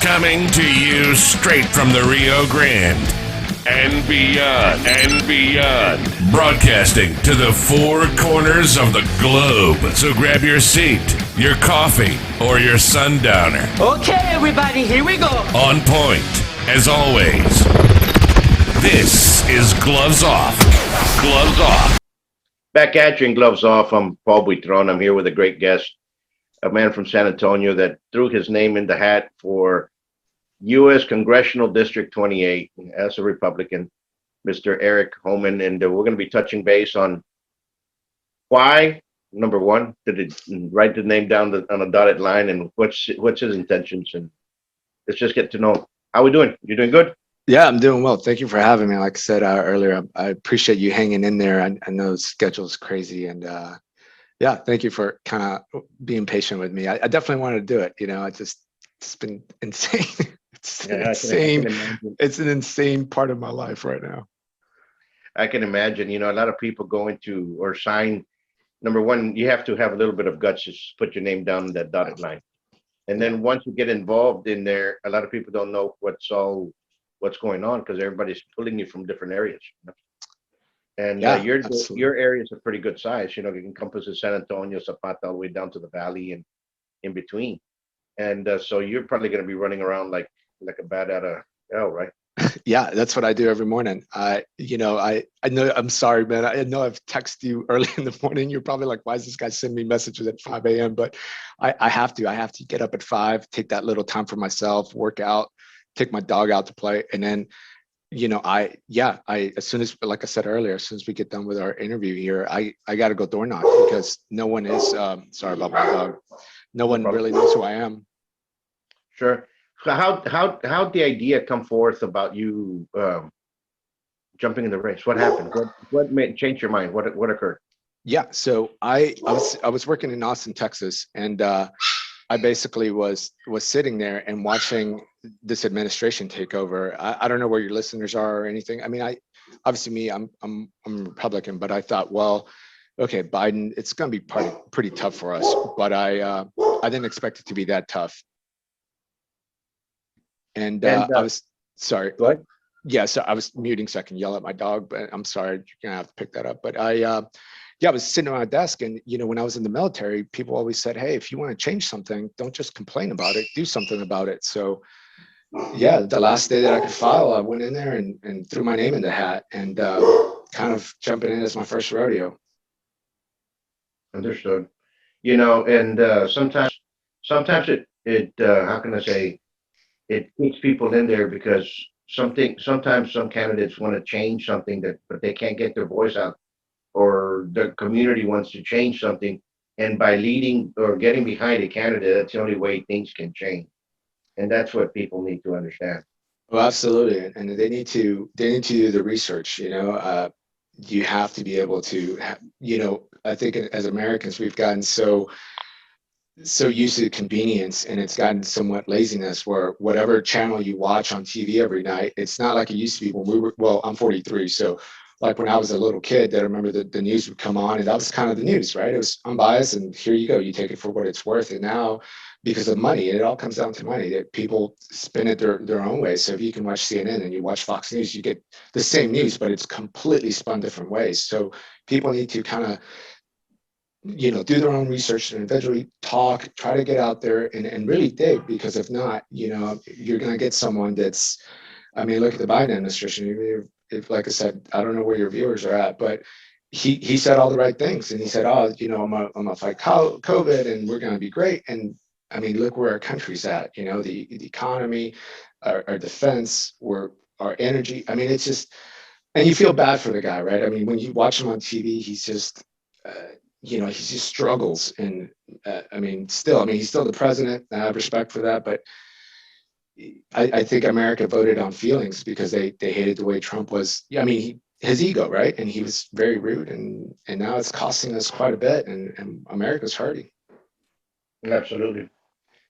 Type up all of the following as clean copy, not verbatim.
Coming to you straight from the Rio Grande and beyond. Broadcasting to the four corners of the globe. So grab your seat, your coffee, or your sundowner. Okay, everybody, here we go. On point, as always. This is Gloves Off. Gloves Off. Back at you in Gloves Off. I'm Paul Buitrón. I'm here with a great guest, a man from San Antonio that threw his name in the hat for US Congressional District 28 as a Republican, Mr. Eric Hohman. And we're going to be touching base on why, number one, did it write the name down on a dotted line, and what's his intentions. And let's just get to know him. How we doing? You doing good? Yeah, I'm doing well. Thank you for having me. Like I said earlier, I appreciate you hanging in there. I know the schedule's crazy, and yeah, thank you for kind of being patient with me. I definitely wanted to do it. You know, it's been insane. It's an insane part of my life right now. I can imagine. You know, a lot of people go into or sign. Number one, you have to have a little bit of guts to put your name down that dotted line. And then once you get involved in there, a lot of people don't know what's going on because everybody's pulling you from different areas. And your area is a pretty good size. You know, it encompasses San Antonio, Zapata, all the way down to the valley and in between. And so you're probably going to be running around like a bat out of hell, right? Yeah, that's what I do every morning. I know, I'm sorry, man. I know I've texted you early in the morning. You're probably like, why is this guy sending me messages at 5 a.m.? But I have to get up at 5, take that little time for myself, work out, take my dog out to play. And then, you know, as soon as, like I said earlier, as soon as we get done with our interview here, I got to go door knock because no one is, sorry about my dog. No one really knows who I am. Sure. So how the idea come forth about you jumping in the race? What happened? What made change your mind? What occurred? Yeah, so I was working in Austin, Texas, and I basically was sitting there and watching this administration take over. I don't know where your listeners are or anything. I mean, I'm a Republican, but I thought, well, okay, Biden, it's going to be pretty tough for us, but I didn't expect it to be that tough. And I was sorry. Go ahead. Yeah, so I was muting so I can yell at my dog, but I'm sorry, you're gonna have to pick that up. But I was sitting at my desk, and you know, when I was in the military, people always said, "Hey, if you want to change something, don't just complain about it, do something about it." So, yeah, the last day that I could file, I went in there and threw my name in the hat, and kind of jumping in as my first rodeo. Understood. You know, and sometimes it how can I say? It keeps people in there because sometimes some candidates want to change something but they can't get their voice out, or the community wants to change something, and by leading or getting behind a candidate, that's the only way things can change. And that's what people need to understand. Well, absolutely, and they need to do the research. You know, you have to be able to, you know, I think as Americans we've gotten so used to convenience, and it's gotten somewhat laziness where whatever channel you watch on TV every night, it's not like it used to be when I'm 43. So like when I was a little kid, I remember the news would come on and that was kind of the news, right? It was unbiased and here you go, you take it for what it's worth. And now because of money, it all comes down to money, that people spin it their own way. So if you can watch CNN and you watch Fox News, you get the same news, but it's completely spun different ways. So people need to kind of, you know, do their own research and individually talk, try to get out there and really dig, because if not, you know, you're going to get someone that's, I mean, look at the Biden administration. If, like I said, I don't know where your viewers are at, but he said all the right things. And he said, oh, you know, I'm gonna fight COVID and we're going to be great. And I mean, look where our country's at, you know, the economy, our defense, our energy. I mean, it's just, and you feel bad for the guy, right? I mean, when you watch him on TV, he's just, you know, he just struggles. And I mean, he's still the president. I have respect for that. But I think America voted on feelings because they hated the way Trump was. Yeah, I mean, his ego, right? And he was very rude. And now it's costing us quite a bit. And America's hurting. Absolutely.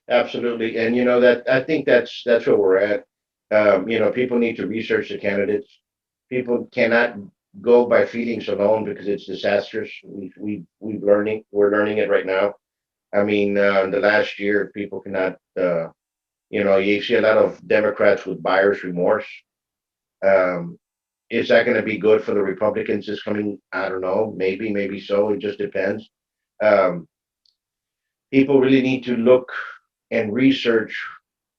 Absolutely. And, you know, that I think that's where we're at. You know, people need to research the candidates. People cannot go by feelings alone because it's disastrous. We're learning it right now. I mean, the last year, people cannot You know, you see a lot of Democrats with buyer's remorse. Um, is that going to be good for the Republicans this coming? I don't know. Maybe, maybe so. It just depends. Um, People really need to look and research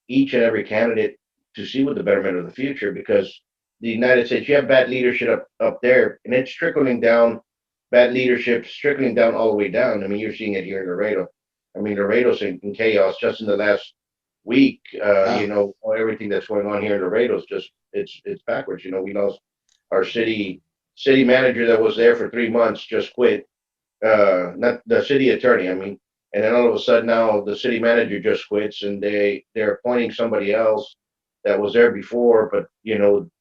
each and every candidate to see what the betterment of the future, because the United States, you have bad leadership up there, and it's trickling down, bad leadership trickling down all the way down. I mean, you're seeing it here in Laredo. I mean, Laredo's in chaos just in the last week. Yeah. Everything that's going on here in Laredo's just it's backwards. We lost our city manager that was there for 3 months, just quit. Not the city attorney, I mean. And then all of a sudden now the city manager just quits, and they're appointing somebody else that was there before, but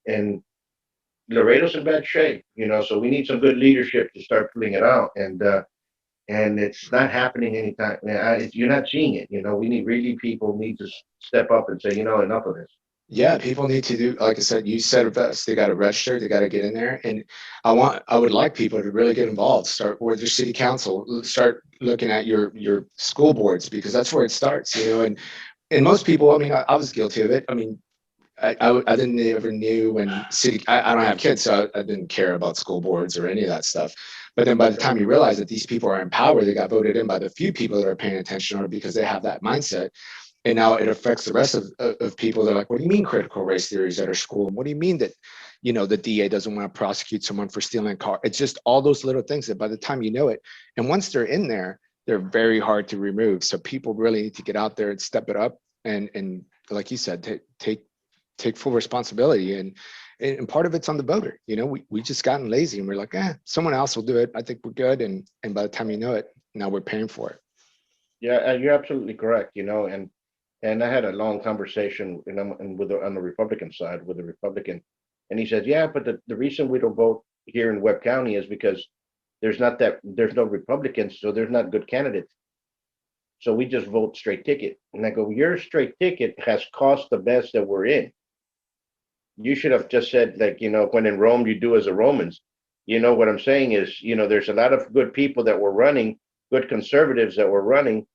and Laredo's in bad shape, so we need some good leadership to start pulling it out, and it's not happening anytime. You're not seeing it. We need really people need to step up and say, enough of this. Yeah, people need to do, like I said, you said it best. They got to register, they got to get in there. And I would like people to really get involved, start with your city council, start looking at your school boards, because that's where it starts, and most people, I mean, I was guilty of it. I mean, I didn't ever knew when I don't have kids, so I didn't care about school boards or any of that stuff. But then by the time you realize that these people are in power, they got voted in by the few people that are paying attention, or because they have that mindset, and now it affects the rest of people. They're like, what do you mean critical race theories at our school? And what do you mean that, the DA doesn't want to prosecute someone for stealing a car? It's just all those little things that by the time you know it, and once they're in there, they're very hard to remove. So people really need to get out there and step it up, and like you said, take full responsibility. And part of it's on the voter. We just gotten lazy, and we're like, someone else will do it. I think we're good. And by the time you know it, now we're paying for it. Yeah, you're absolutely correct. And I had a long conversation, on the Republican side with a Republican, and he said, "Yeah, but the reason we don't vote here in Webb County is because there's no Republicans, so there's not good candidates. So we just vote straight ticket." And I go, "Your straight ticket has cost the best that we're in. You should have just said, like, when in Rome, you do as the Romans." What I'm saying is, there's a lot of good people that were running, good conservatives that were running,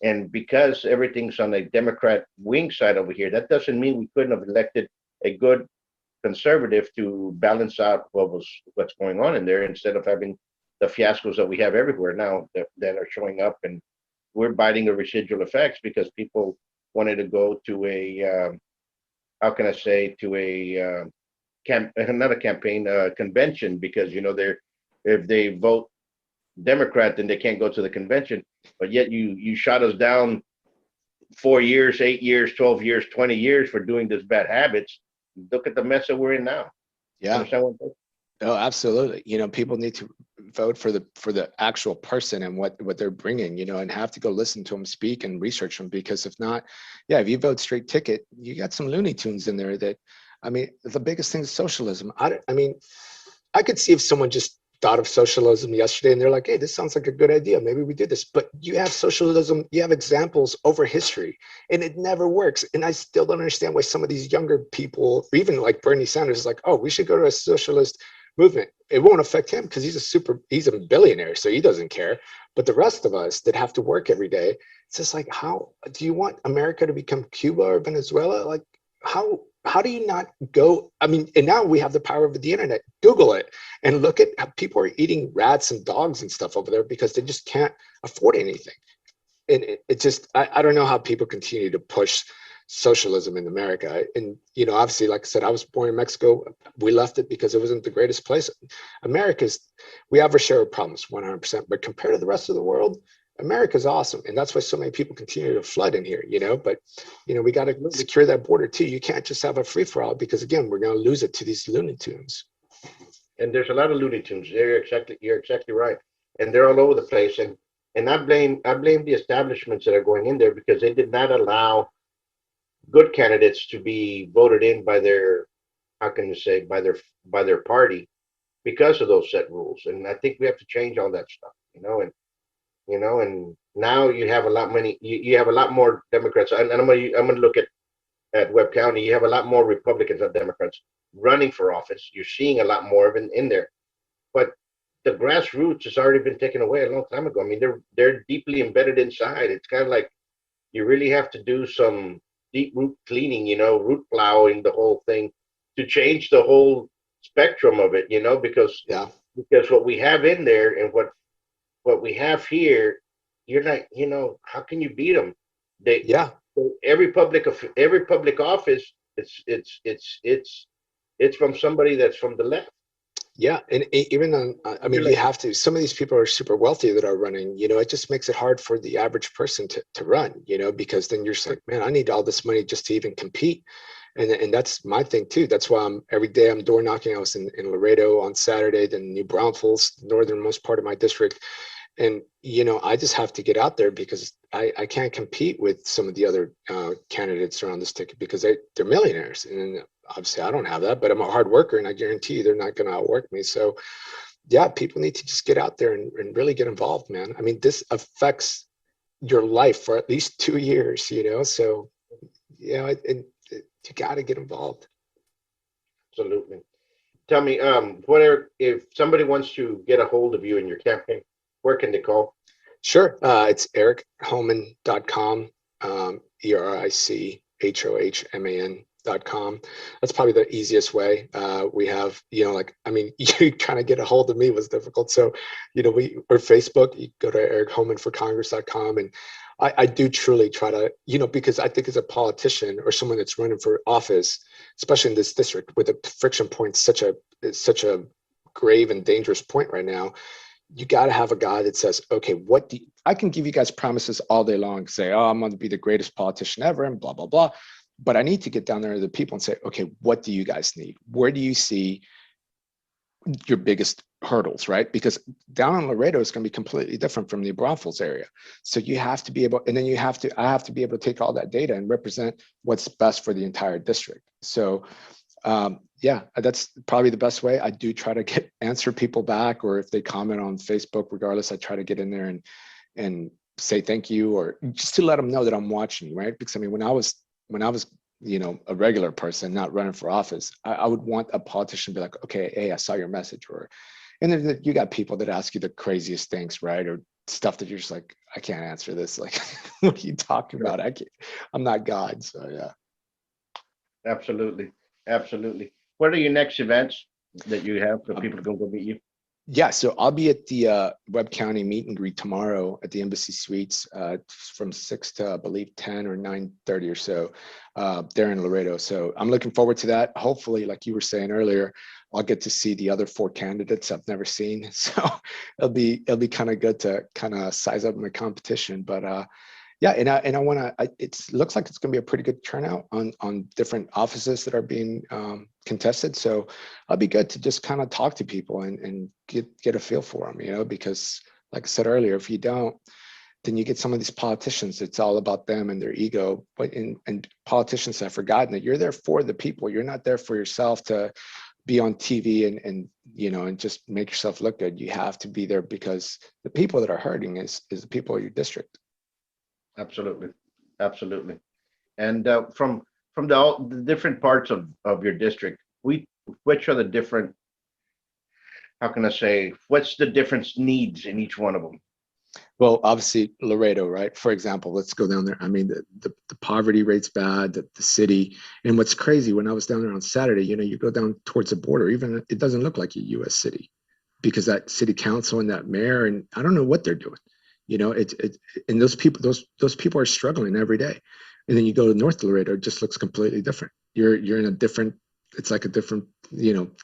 and because everything's on the Democrat wing side over here, that doesn't mean we couldn't have elected a good conservative to balance out what's going on in there, instead of having the fiascos that we have everywhere now that are showing up, and we're biting the residual effects because people wanted to go to a how can I say, to a not a campaign, convention, because they're if they vote Democrat, then they can't go to the convention. But yet you shot us down 4 years, 8 years, 12 years, 20 years for doing this bad habits. Look at the mess that we're in now. Yeah. Understand what I'm saying? Oh, absolutely. People need to vote for the actual person and what they're bringing, and have to go listen to them speak and research them, because if not, yeah, if you vote straight ticket, you got some Looney Tunes in there that, I mean, the biggest thing is socialism. I mean, I could see if someone just thought of socialism yesterday and they're like, hey, this sounds like a good idea. Maybe we do this. But you have socialism, you have examples over history, and it never works. And I still don't understand why some of these younger people, even like Bernie Sanders, is like, oh, we should go to a socialist movement. It won't affect him because he's a billionaire, so he doesn't care. But the rest of us that have to work every day, it's just like, how do you want America to become Cuba or Venezuela? Like, how do you not go? I mean, and now we have the power of the internet. Google it and look at how people are eating rats and dogs and stuff over there because they just can't afford anything. And it just, I don't know how people continue to push socialism in America. And, obviously, like I said, I was born in Mexico. We left it because it wasn't the greatest place. We have our share of problems, 100%. But compared to the rest of the world, America's awesome. And that's why so many people continue to flood in here, but, we got to secure that border too. You can't just have a free for all, because again, we're going to lose it to these Looney Tunes. And there's a lot of Looney Tunes. You're exactly right. And they're all over the place. And I blame the establishments that are going in there, because they did not allow good candidates to be voted in by their, how can you say, by their party, because of those set rules. And I think we have to change all that stuff, and now you have a lot many you have a lot more Democrats, and I'm gonna look at Webb County. You have a lot more Republicans than Democrats running for office. You're seeing a lot more of it in there, but the grassroots has already been taken away a long time ago. I mean, they're deeply embedded inside. It's kind of like you really have to do some deep root cleaning, root plowing the whole thing to change the whole spectrum of it, because Yeah. what we have in there and what we have here, you're not, how can you beat them? They Yeah. every public office, it's from somebody that's from the left. Yeah, and even on, I mean, You're you like, have to. Some of these people are super wealthy that are running. It just makes it hard for the average person to run. Because then you're just like, man, I need all this money just to even compete, and that's my thing too. That's why every day I'm door knocking. I was in Laredo on Saturday, then New Braunfels, northernmost part of my district, and I just have to get out there because I can't compete with some of the other candidates around this ticket because they're millionaires, and obviously I don't have that, but I'm a hard worker, and I guarantee you they're not going to outwork me. So yeah, people need to just get out there and really get involved, man. I mean, this affects your life for at least 2 years, so you got to get involved. absolutely. Tell me, whatever, if somebody wants to get a hold of you in your campaign, where can they call? Sure. It's erichohman.com, EricHohman.com. That's probably the easiest way. We have, you trying to get a hold of me was difficult. So, or Facebook, you go to erichohmanforcongress.com. And I do truly try to, because I think as a politician or someone that's running for office, especially in this district with a friction point, such a grave and dangerous point right now, you got to have a guy that says, okay, I can give you guys promises all day long, say, oh, I'm going to be the greatest politician ever and blah, blah, blah. But I need to get down there to the people and say, okay, what do you guys need? Where do you see your biggest hurdles, right? Because down in Laredo is going to be completely different from the Braunfels area. So you have to be able, and then I have to be able to take all that data and represent what's best for the entire district. So yeah, that's probably the best way. I do try to answer people back, or if they comment on Facebook, regardless, I try to get in there and say thank you, or just to let them know that I'm watching, right? Because I mean, when I was a regular person not running for office, I would want a politician to be like, okay, hey, I saw your message, and then you got people that ask you the craziest things, right? Or stuff that you're just like, I can't answer this. Like, what are you talking about? I'm not God. So yeah. Absolutely. Absolutely. What are your next events that you have for people to go meet you? Yeah, so I'll be at the Webb County meet and greet tomorrow at the Embassy Suites from 6 to, I believe, 10 or 9:30 or so there in Laredo. So I'm looking forward to that. Hopefully, like you were saying earlier, I'll get to see the other 4 candidates I've never seen. So it'll be kind of good to kind of size up my competition. But yeah, and I want to. It looks like it's going to be a pretty good turnout on different offices that are being contested. So I'll be good to just kind of talk to people and get a feel for them, because like I said earlier, if you don't, then you get some of these politicians. It's all about them and their ego. But and politicians have forgotten that you're there for the people. You're not there for yourself to be on TV and just make yourself look good. You have to be there because the people that are hurting is the people of your district. Absolutely. Absolutely. And from all the different parts of your district, which are the different, how can I say, what's the different needs in each one of them? Well, obviously Laredo, right? For example, let's go down there. I mean, the poverty rate's bad, the city. And what's crazy, when I was down there on Saturday, you go down towards the border, even it doesn't look like a US city because that city council and that mayor, and I don't know what they're doing. And those people are struggling every day. And then you go to North Laredo, it just looks completely different. You're in a different, it's like a different,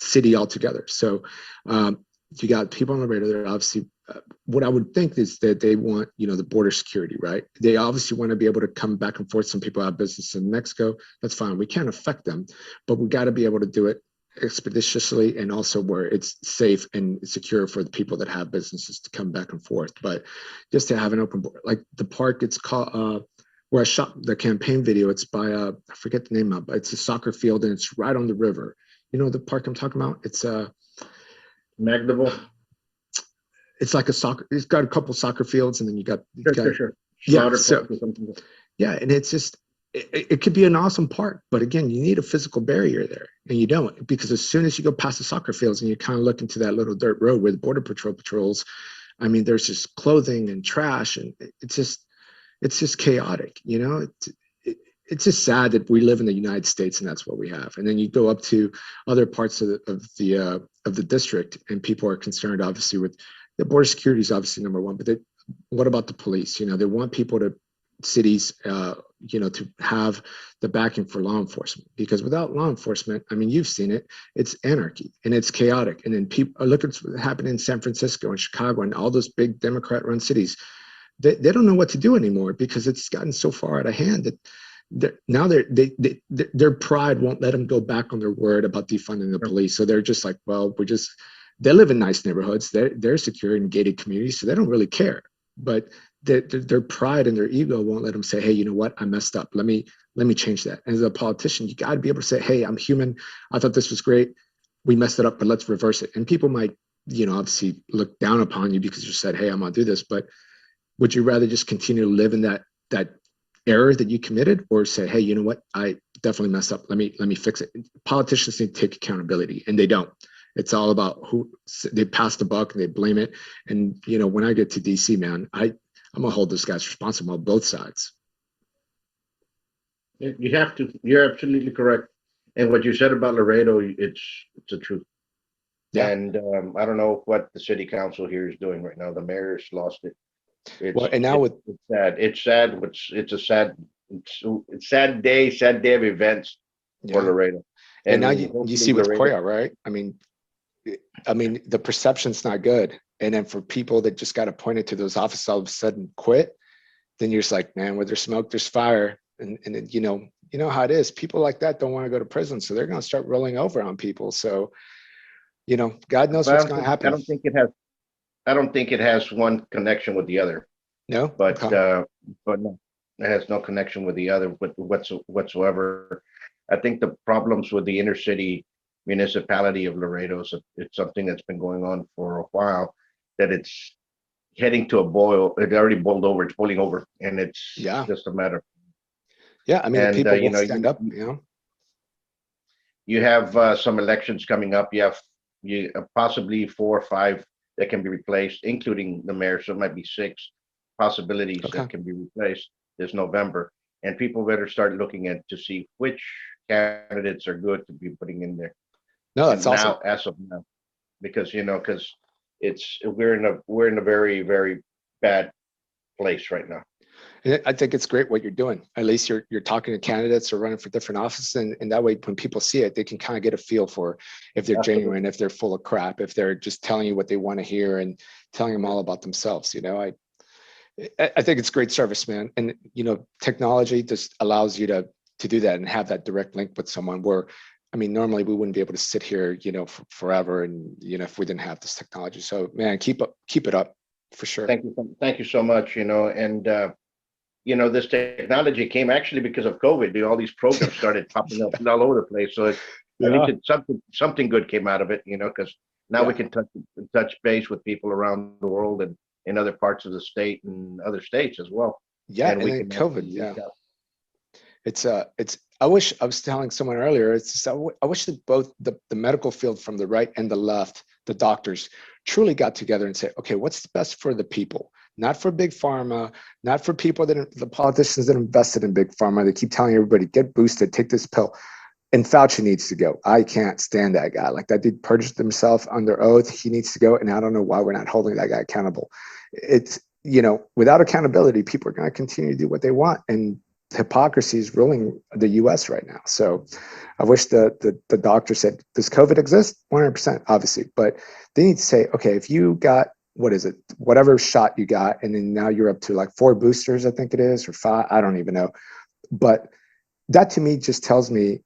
city altogether. So you got people in Laredo that are obviously, what I would think is that they want, the border security, right? They obviously want to be able to come back and forth. Some people have business in Mexico. That's fine. We can't affect them, but we got to be able to do it expeditiously and also where it's safe and secure for the people that have businesses to come back and forth. But just to have an open board, like the park, it's called where I shot the campaign video. It's by I forget the name of it. It's a soccer field and it's right on the river. You know the park I'm talking about? It's Magdalene. It's like a soccer. It's got a couple soccer fields, and then you got Sure. Yeah, so yeah, and it's just it could be an awesome park, but again, you need a physical barrier there, and you don't, because as soon as you go past the soccer fields and you kind of look into that little dirt road where the border patrol patrols, I mean, there's just clothing and trash, and it's just chaotic, it's just sad that we live in the United States and that's what we have. And then you go up to other parts of the district, and people are concerned, obviously, with the border security is obviously number one. But what about the police? They want people to cities, to have the backing for law enforcement, because without law enforcement, I mean, you've seen it, it's anarchy and it's chaotic. And then people look at what's happening in San Francisco and Chicago and all those big Democrat-run cities. They don't know what to do anymore because it's gotten so far out of hand that now their pride won't let them go back on their word about defunding the police. So they're just like, well, they live in nice neighborhoods. They're secure in gated communities, so they don't really care. But their pride and their ego won't let them say, hey, you know what? I messed up. Let me change that. And as a politician, you got to be able to say, hey, I'm human. I thought this was great. We messed it up, but let's reverse it. And people might, obviously look down upon you because you said, hey, I'm going to do this. But would you rather just continue to live in that error that you committed, or say, hey, you know what? I definitely messed up. Let me fix it. Politicians need to take accountability, and they don't. It's all about who they pass the buck and they blame it. And when I get to DC, man, I'm gonna hold those guys responsible on both sides. You have to. You're absolutely correct. And what you said about Laredo, it's the truth. Yeah. And I don't know what the city council here is doing right now. The mayor's lost it. And now it's sad. It's sad. It's a sad. It's sad day of events for Laredo. And now you see with Laredo, Koya, right? I mean, the perception's not good. And then for people that just got appointed to those offices all of a sudden quit, then you're just like, man, where there's smoke, there's fire. And you know how it is. People like that don't want to go to prison, so they're going to start rolling over on people. So, God knows what's going to happen. I don't think it has one connection with the other. No, but no, it has no connection with the other whatsoever. I think the problems with the inner city municipality of Laredo, it's something that's been going on for a while, that it's heading to a boil. It already boiled over. It's boiling over, and it's just a matter. Yeah, I mean, people will stand up. You have some elections coming up. You have possibly 4 or 5 that can be replaced, including the mayor. So it might be 6 possibilities that can be replaced this November, and people better start looking at to see which candidates are good to be putting in there. No, that's awesome. Now, as of now, because we're in a very, very bad place right now. I think it's great what you're doing. At least you're talking to candidates or running for different offices, and that way, when people see it, they can kind of get a feel for if they're genuine, if they're full of crap, if they're just telling you what they want to hear and telling them all about themselves. I think it's great service, man. And technology just allows you to do that and have that direct link with someone. Where, I mean, normally we wouldn't be able to sit here, for forever, and if we didn't have this technology. So, man, keep it up for sure. Thank you so much. And this technology came actually because of COVID. All these programs started popping up all over the place. So I think something good came out of it. Because now we can touch base with people around the world and in other parts of the state and other states as well. Yeah, and then COVID. Yeah, it's I wish, I was telling someone earlier, it's just, I wish that both the medical field from the right and the left, the doctors, truly got together and said, okay, what's the best for the people? Not for big pharma, not for people the politicians that invested in big pharma. They keep telling everybody, get boosted, take this pill. And Fauci needs to go. I can't stand that guy. Like, that dude perjured himself under oath. He needs to go. And I don't know why we're not holding that guy accountable. It's, without accountability, people are going to continue to do what they want. And hypocrisy is ruling the US right now. So I wish the doctor said, does COVID exist? 100%, obviously. But they need to say, okay, if you got, whatever shot you got, and then now you're up to like 4 boosters, I think it is, or 5, I don't even know. But that to me just tells me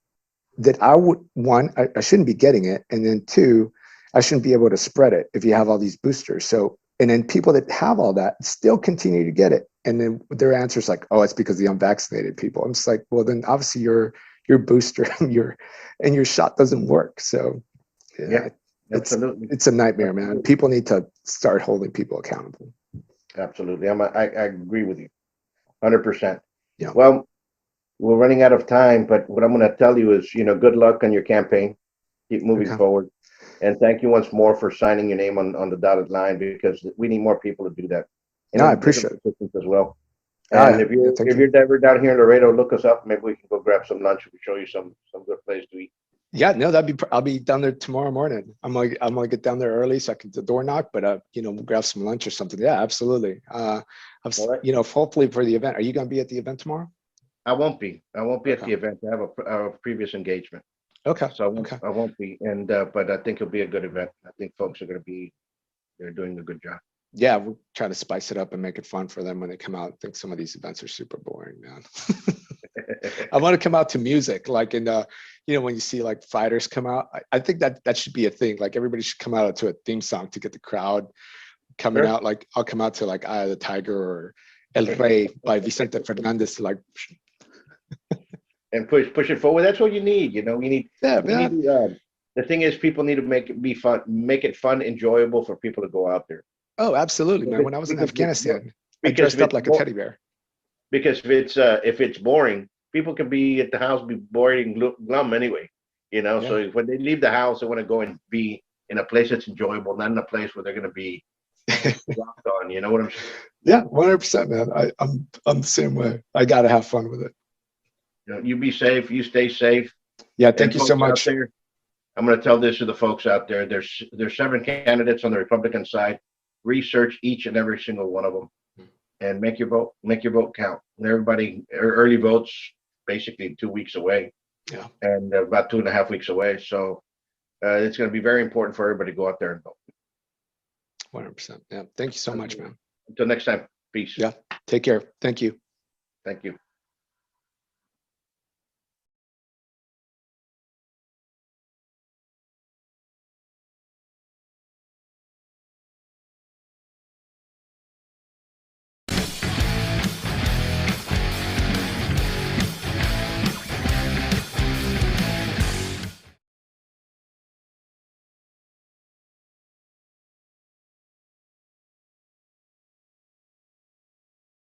that I shouldn't be getting it. And then 2, I shouldn't be able to spread it if you have all these boosters. So, and then people that have all that still continue to get it. And then their answer is like, oh, it's because of the unvaccinated people. I'm just like, well, then obviously your booster and your shot doesn't work. So yeah, absolutely. It's a nightmare, man. People need to start holding people accountable. Absolutely. I agree with you 100%. Yeah. Well, we're running out of time, but what I'm going to tell you is, good luck on your campaign. Keep moving forward. And thank you once more for signing your name on the dotted line, because we need more people to do that. And I appreciate it as well. And yeah, yeah, thank if you. you're ever down here in Laredo, look us up. Maybe we can go grab some lunch. We show you some good place to eat. Yeah, no, I'll be down there tomorrow morning. I'm gonna get down there early so I can do the door knock, but we'll grab some lunch or something. Yeah, absolutely. All right. Hopefully for the event. Are you gonna be at the event tomorrow? I won't be. I won't be at Okay. the event. I have a previous engagement, Okay. so Okay. I won't be. And but I think it'll be a good event. I think folks are going to be. They're doing a good job. Yeah, we'll try to spice it up and make it fun for them when they come out. I think some of these events are super boring, man. I want to come out to music, like in when you see like fighters come out. I think that should be a thing. Like everybody should come out to a theme song to get the crowd coming Sure. out. Like I'll come out to like Eye of the Tiger or El Rey by Vicente Fernandez. Like, And push it forward. That's what you need. You know, yeah, we need. man. The thing is, people need to make it be fun, make it fun, enjoyable for people to go out there. Oh, absolutely, man. Because When I was in because if it's, Afghanistan, I because dressed up like a teddy bear. if it's boring, people can be at the house be bored and glum anyway. You know, Yeah. so when they leave the house, they want to go and be in a place that's enjoyable, not in a place where they're going to be rocked on. You know what I'm saying? Yeah, 100%, man. I'm the same way. I gotta have fun with it. You know, you be safe, you stay safe, Yeah, and thank you so folks out much. there. I'm going to tell this to the folks out there. There's 7 candidates on the Republican side. Research each and every single one of them, and make your vote. Make your vote count. And everybody, early votes, basically 2 weeks away, Yeah, and about 2.5 weeks away. So it's going to be very important for everybody to go out there and vote. 100%. Yeah, thank you so much, man. Until next time, peace. Yeah, take care. Thank you. Thank you.